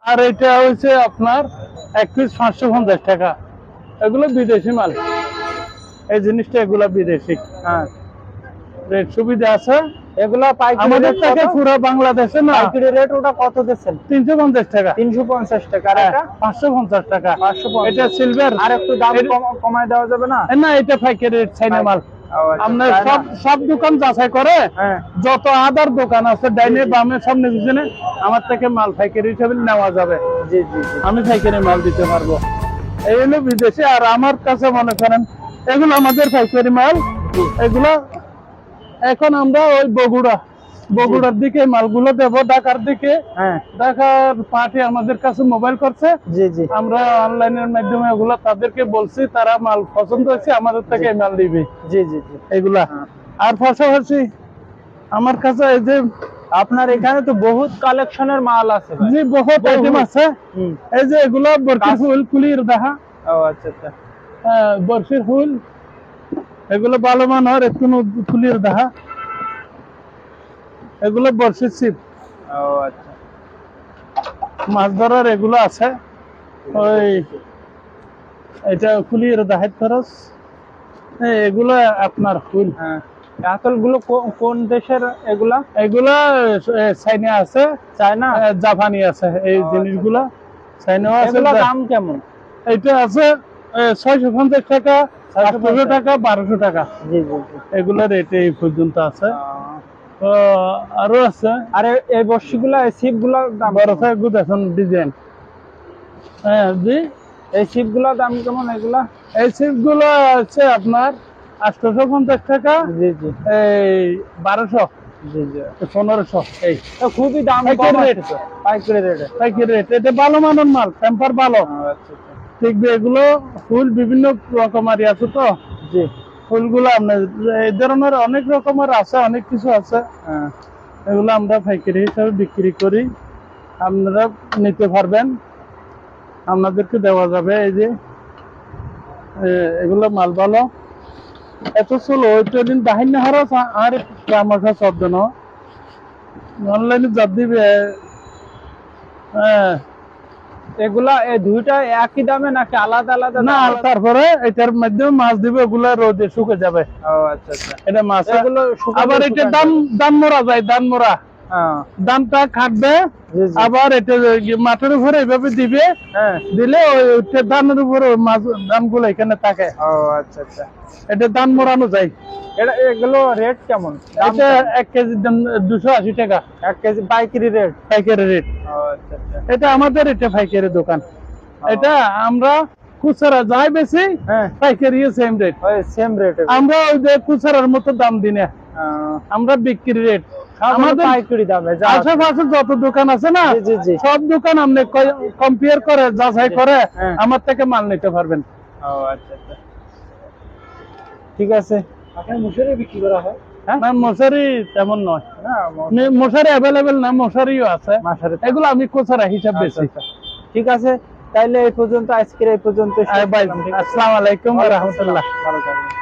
আর এটা হচ্ছে আপনার 1 পিস 550 টাকা। এগুলো বিদেশি মাল, এই জিনিসটা এগুলো বিদেশি। হ্যাঁ, রেট সুবিধা আছে এগুলা পাইকারি আমাদের রেট থেকে কত? পুরো বাংলাদেশে না। পাইকারি রেট ওটা কত দিচ্ছেন? 350 টাকা। 350 টাকা। আর এটা 550 টাকা। 550। এটা সিলভার। আর একটু দাম কমায় দেওয়া যাবে না? না, এটা পাইকারি রেট, চাইনা মাল। আপনার চায়না। সব দোকান যাচাই করে, হ্যাঁ, যত আদার দোকান আছে ডাইনে বামে সামনে পিছনে আমার থেকে মাল পাইকারি হিসেবে নেওয়া যাবে। জি জি জি। আমি পাইকারি মাল দিতে পারবো। এই হলো বিদেশি। আর আমার কাছে মনে করেন এগুলো আমাদের পাইকারি মাল। এগুলো এখন আমরা ওই বগুড়ার দিকে মালগুলো দেবো, ঢাকার দিকে। হ্যাঁ, ঢাকার পার্টি আমাদের কাছে মোবাইল করছে, জি জি আমরা অনলাইনের মাধ্যমে ওগুলা তাদেরকে বলছি, তারা মাল পছন্দ হয়েছে আমাদের থেকে মাল দিবে জি জি জি। এগুলা। আর পাশাপাশি আমার কাছে এই যে আপনার এখানে তো বহুত কালেকশনের মাল আছে ভাই। যে বহুত আইটেম আছে। হুম। এই যে এগুলা বরফির ফুল কুলির দেখা, ও আচ্ছা আচ্ছা। বরফির ফুল এগুলো ভালো মানের একটু কুলির দেখা, এগুলো বরফির ছিপ, ও আচ্ছা। মাছ ধরার এগুলো আছে। ওই এটা কুলির দেখার খরচ। এগুলো আপনার ফুল। হ্যাঁ, কাতল গুলো কোন দেশের এগুলা? এগুলা চাইনা আছে, চায়না, জাপানি আছে। এই জিনিসগুলা চাইনাও আছে। এগুলা দাম কেমন? এটা আছে 650 টাকা, 800 টাকা, 1200 টাকা। জি জি জি। এগুলা রেট এই পর্যন্ত আছে। তো আরো আছে। আরে এই বর্ষিগুলা, এই ছিপ গুলার দাম বরফে গুড এখন ডিজাইন। হ্যাঁ জি। এই ছিপ গুলার দাম কেমন এগুলা? এই ছিপ গুলো আছে আপনার 850 টাকা, জি জি এই 1200, জি জি। 1500। এই তো খুবই দাম পাইকারি কম রেট। আছে তো, পাইকারি রেটে। পাইকারি রেট। এটা ভালো মানের মাল, টেম্পার ভালো। আচ্ছা আচ্ছা। দেখবে এগুলো ফুল বিভিন্ন রকমারি আছে তো। জি। ফুলগুলো আপনার এই ধরনের অনেক রকমের আছে, অনেক কিছু আছে। হ্যাঁ, এগুলো আমরা পাইকারি হিসাবে বিক্রি করি, আপনারা নিতে পারবেন, আপনাদেরকে দেওয়া যাবে। এই যে এগুলো মাল ভালো। এত চলো ওইটা দিন দাহিন না হারস আর আমার কাছে শব্দ ন অনলাইনে জব দিবে। হ্যাঁ, এগুলা এই দুইটা একই দামে নাকি আলাদা আলাদা না দাম? তারপরে এটার মাধ্যমে মাছ দিবে, ওগুলা রোদে শুকে যাবে। ও আচ্ছা আচ্ছা। এটা মাছ এগুলো আবার এটা দাম মোরা যায়, দাম মোরা হ্যাঁ দামটা খাটবে। জি জি। আবার এটা মাঠের উপরে এইভাবে দিবে, হ্যাঁ। দিলে ওই ধানের উপরে মাছ দামগুলো এখানে থাকে। ও আচ্ছা আচ্ছা। এটা দাম মোড়ানো যায়। এগুলো রেট কেমন? এটা 1 কেজির দাম 280 টাকা। 1 কেজি পাইকারি রেট? পাইকারি রেট। ও আচ্ছা আচ্ছা। এটা আমাদের এটা পাইকারি দোকান। এটা আমরা খুচরা যাই বেশি, হ্যাঁ, পাইকারি সেম রেট। ওই সেম রেট। আমরা ওই যে খুচরার মতো দাম দিই না, আমরা বিক্রি রেট আমাদের পাইকারি দামে যা আছে। আশেপাশে যত দোকান আছে না, জি জি জি। সব দোকান আপনি কম্পেয়ার করে যাচাই করে হ্যাঁ। আমার থেকে মাল নিতে পারবেন। ও আচ্ছা আচ্ছা, ঠিক আছে। আপনার মশারি বিক্রি করা হয়? না, মশারি তেমন নয়। না, মশারি অ্যাভেলেবেল না, মশারিও আছে। মশারি এগুলো আমি খুচরা হিসাব বেশি। ঠিক আছে, তাইলে এই পর্যন্ত, আজকের এই পর্যন্ত। আসসালামু আলাইকুম ওয়া রাহমাতুল্লাহ। ভালো থাকবেন।